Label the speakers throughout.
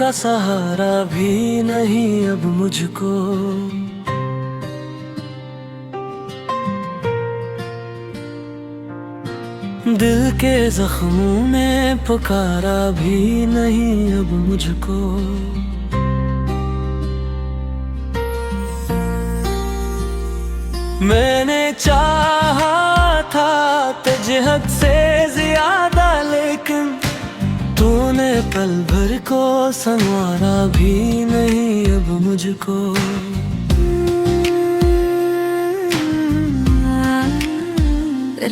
Speaker 1: का सहारा भी नहीं अब मुझको। दिल के जख्मों ने पुकारा भी नहीं अब मुझको। मैंने चाहा था तुझे हद से ज्यादा, लेकिन तूने पल भर को संवारा भी नहीं अब मुझको।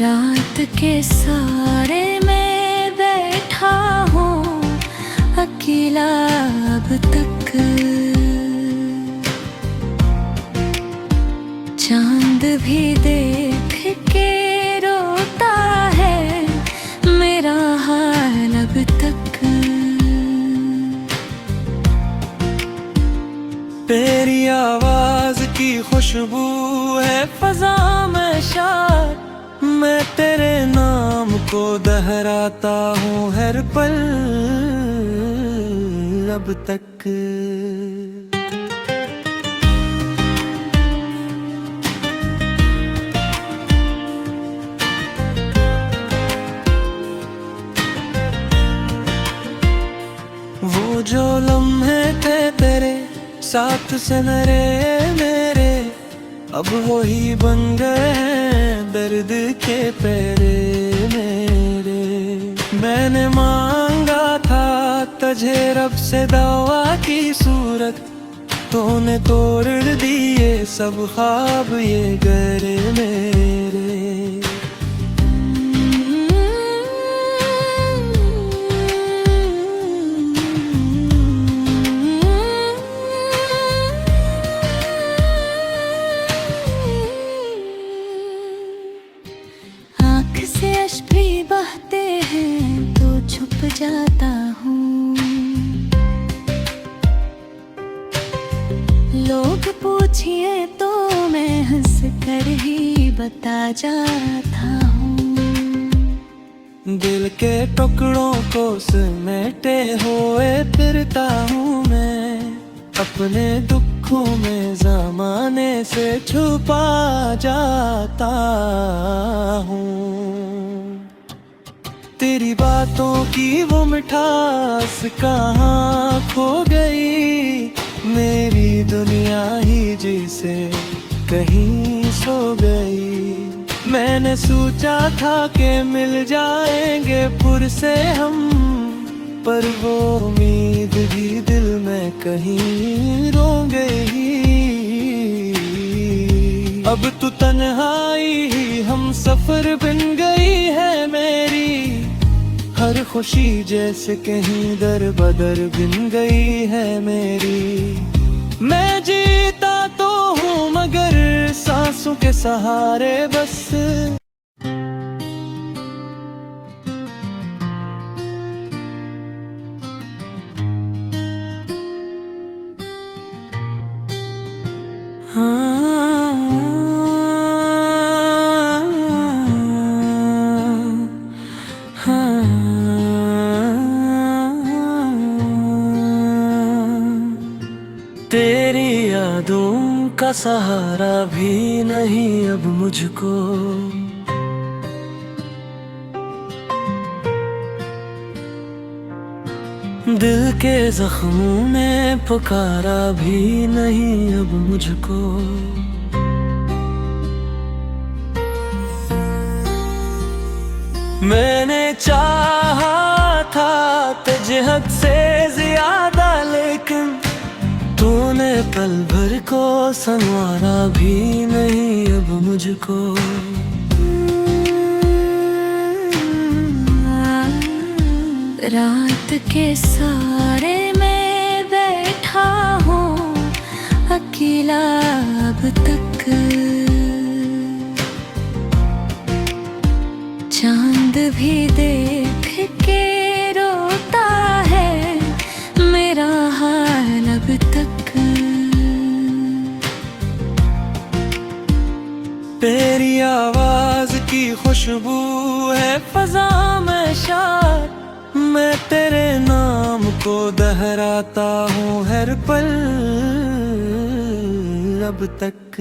Speaker 2: रात के सारे में बैठा हूँ अकेला अब तक। चांद भी देख के रोता है मेरा हाल अब तक।
Speaker 1: तेरी आवाज की खुशबू है फजा में शाद, मैं तेरे नाम को दोहराता हूँ हर पल अब तक। वो जो लम्हे थे तेरे साथ से मेरे अब वही बन गए हैं दर्द के पहरे मेरे। मैंने मांगा था तुझे रब से दवा की सूरत, तूने तोड़ दिए सब ख्वाब ये घर मेरे।
Speaker 2: से अश्क भी बहते हैं तो छुप जाता हूँ। लोग पूछिए तो मैं हंस कर ही बता जाता हूँ।
Speaker 1: दिल के टुकड़ों को समेटे हुए फिरता हूँ मैं, अपने दुखों में ज़माने से छुपा जाता हूँ। तेरी बातों की वो मिठास कहाँ खो गई, मेरी दुनिया ही जैसे कहीं सो गई। मैंने सोचा था कि मिल जाएंगे फिर से हम, पर वो उम्मीद भी दिल में कहीं रो गई। अब तू तन्हाई ही हम सफर बन गई है मेरी, हर खुशी जैसे कहीं दर बदर बिन गई है मेरी। मैं जीता तो हूँ मगर सांसों के सहारे बस। तेरी यादों का सहारा भी नहीं अब मुझको। दिल के जख्मों ने पुकारा भी नहीं अब मुझको। मैंने चाहा था तुझे हद से ज्यादा, लेकिन तूने पल भर को संवारा भी नहीं अब मुझको।
Speaker 2: रात के सारे में बैठा हूँ अकेला अब तक। चांद भी देख के रोता है मेरा हाल अब तक।
Speaker 1: तेरी आवाज की खुशबू है फजा में शाद, मैं तेरे नाम को दोहराता हूँ हर पल अब तक।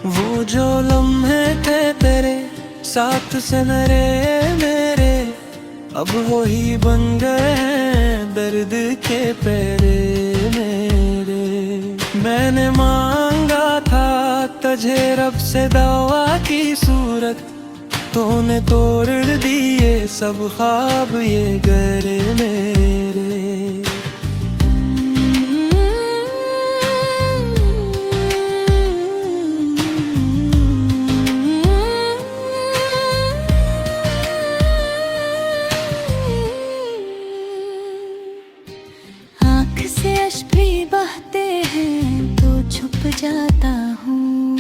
Speaker 1: वो जो लम्हे थे तेरे साथ सनरे मेरे, अब वो ही बन गए हैं दर्द के पहरे मेरे। मैंने मांगा था तुझे रब से दवा की सूरत, तूने तोड़ दिए सब ख्वाब ये घर मेरे।
Speaker 2: भी बहते हैं तो छुप जाता हूँ,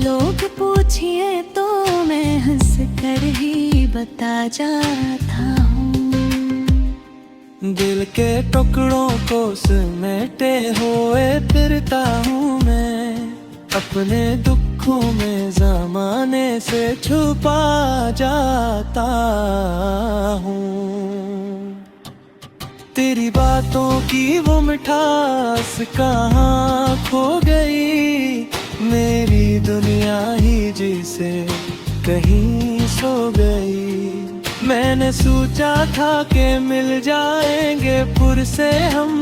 Speaker 2: लोग पूछिए तो मैं हंस कर ही बता जाता हूँ।
Speaker 1: दिल के टुकड़ों को समेटे हुए फिरता हूँ मैं, अपने दुखों में ज़माने से छुपा जाता हूँ। तेरी बातों की वो मिठास कहाँ खो गई, मेरी दुनिया ही जिसे कहीं सो गई। मैंने सोचा था कि मिल जाएंगे पुरसे हम,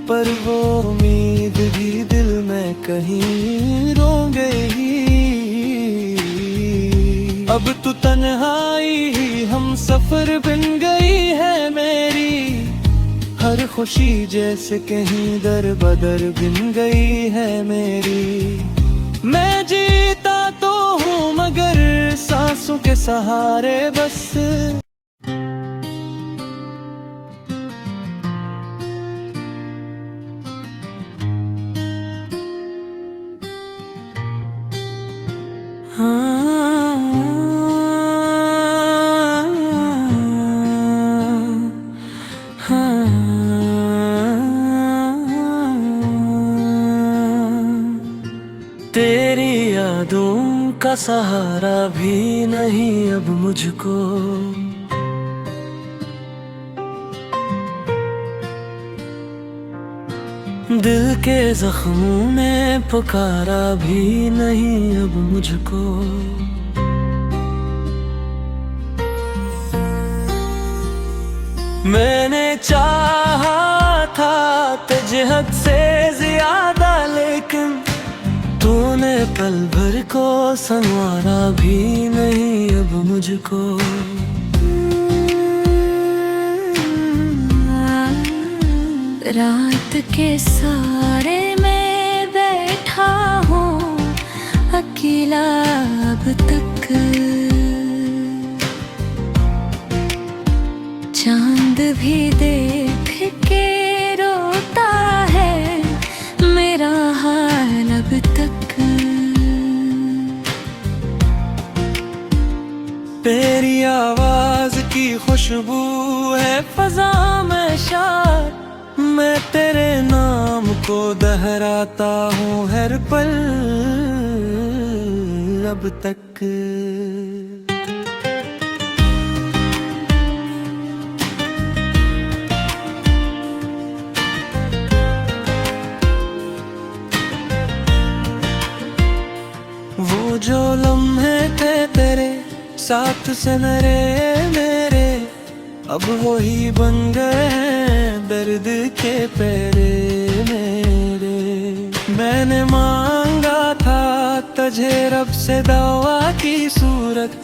Speaker 1: पर वो उम्मीद भी दिल में कहीं रो गई। अब तू तन्हाई ही हम सफर बन गई है मेरी, हर खुशी जैसे कहीं दर बदर बिन गई है मेरी। मैं जीता तो हूँ मगर सांसों के सहारे बस। तेरी यादों का सहारा भी नहीं अब मुझको, दिल के जख्मों में पुकारा भी नहीं अब मुझको। मैंने चाहा था तुझे हद से ज्यादा, लेकिन तूने पल भर को संवारा भी नहीं अब मुझको।
Speaker 2: रात के सारे में बैठा हूँ अकेला अब तक, चांद भी देख के रोता है मेरा हाल अब तक।
Speaker 1: तेरी आवाज की खुशबू है फजा में शार, मैं तेरे नाम को दोहराता हूँ हर पल अब तक। वो जो लम्हे थे तेरे साथ सनरे मेरे, अब वो ही बन गए हैं दर्द के पहरे मेरे। मैंने मांगा था तुझे रब से दवा की सूरत,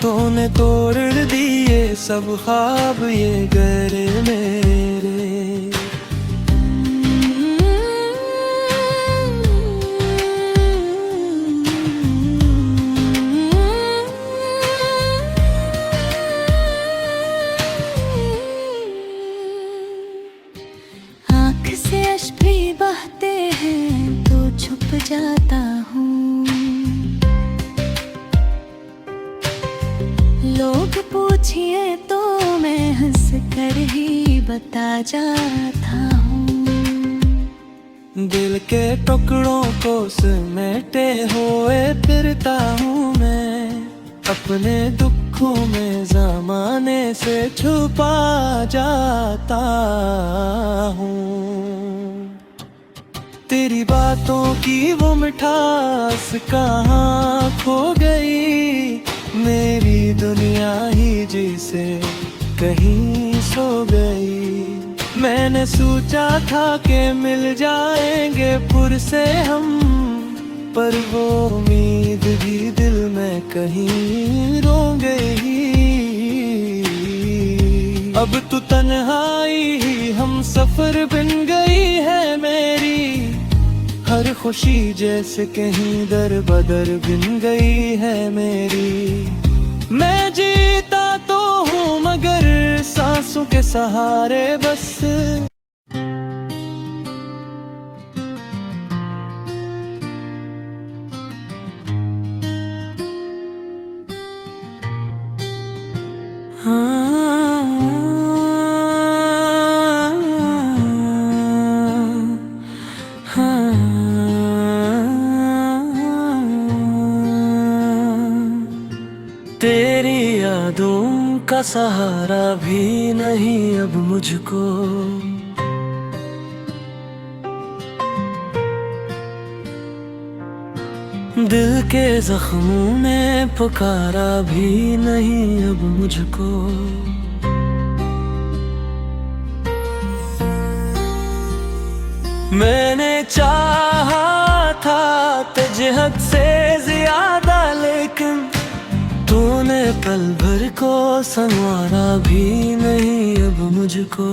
Speaker 1: तूने तोड़ दिए सब ख्वाब ये घर मेरे।
Speaker 2: भी बहते हैं तो छुप जाता हूँ, लोग पूछिए तो मैं हंस कर ही बता जाता हूँ।
Speaker 1: दिल के टुकड़ों को समेटे हुए फिरता हूँ मैं, अपने दुखों में ज़माने से छुपा जाता हूँ। तेरी बातों की वो मिठास कहाँ खो गई, मेरी दुनिया ही जिसे कहीं सो गई। मैंने सोचा था कि मिल जाएंगे फुर्से हम, पर वो उम्मीद भी दिल में कहीं रो गई। अब तू तन्हाई ही हम सफर बन गई है मेरी, हर खुशी जैसे कहीं दर बदर बिन गई है मेरी। मैं जीता तो हूँ मगर सांसों के सहारे बस। तेरी यादों का सहारा भी नहीं अब मुझको, दिल के जख्मों ने पुकारा भी नहीं अब मुझको। मैंने चाहा था तुझे हद से ज्यादा, लेकिन तूने पल भर को संवारा भी नहीं अब मुझको।